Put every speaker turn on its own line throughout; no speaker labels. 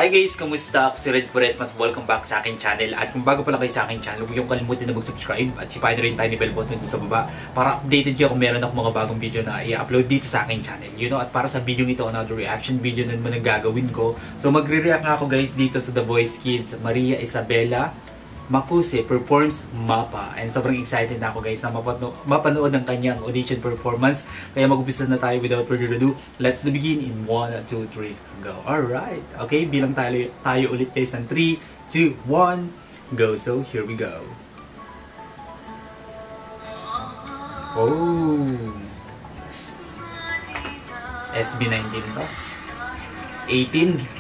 Hi guys! Kamusta? Ako si Red Forest at welcome back sa aking channel. At kung bago pa lang kayo sa aking channel, huwag niyong kalimutan na mag-subscribe at sipahin na rin tiny bell button dito sa baba para updated kayo kung meron ako mga bagong video na i-upload dito sa aking channel. You know, at para sa video ito, another reaction video na naman ang gagawin ko. So magre-react nga ako guys dito sa The Voice Kids. Maria Isabela Macuse performs Mapa. And sobrang excited na ako guys na mapanood ng kanyang audition performance. Kaya mag-umpisa na tayo without further ado. Let's begin in 1, 2, 3, go. Alright. Okay, bilang tayo ulit guys ng 3, 2, 1, go. So, here we go. Oh. SB19 to. 18.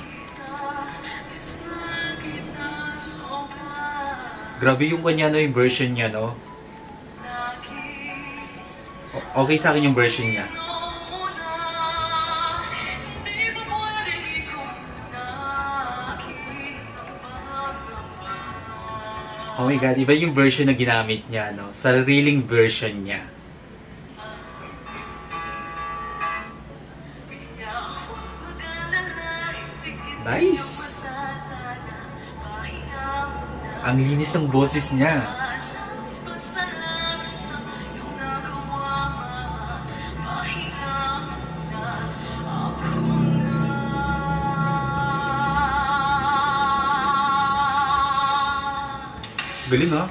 Grabe yung kanya, no, yung version niya, no? Okay sa akin yung version niya. Oh my God, iba yung version na ginamit niya, no? Sariling version niya. Nice! Ang linis ng boses niya. Galing ha?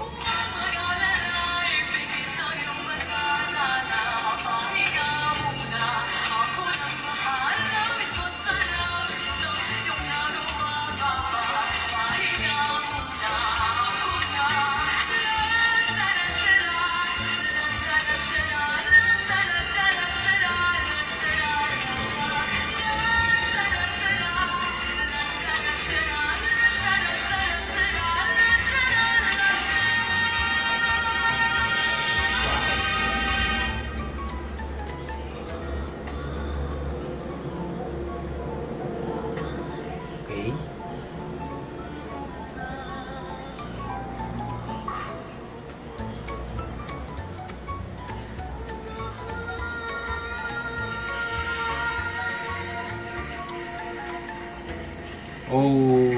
Oh,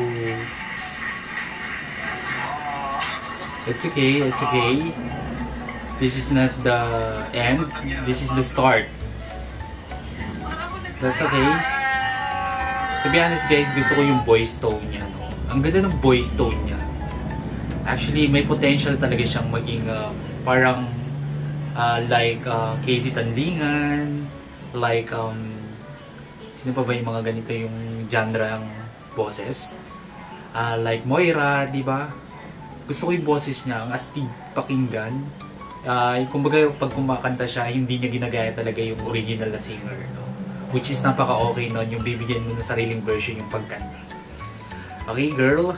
it's okay, it's okay. This is not the end, this is the start. That's okay. To be honest guys, gusto ko yung voice tone niya, no? Ang ganda ng voice tone niya. Actually, may potential talaga siyang maging parang like Casey Tandingan, like sino pa ba yung mga ganito yung genre ng boses? Like Moira, di ba? Gusto ko yung boses niya, ang astig pakinggan. Kumbaga, pag kumakanta siya, hindi niya ginagaya talaga yung original na singer, no? Which is napaka-okay nun, yung bibigyan mo ng sariling version yung pagkanta. Okay, girl?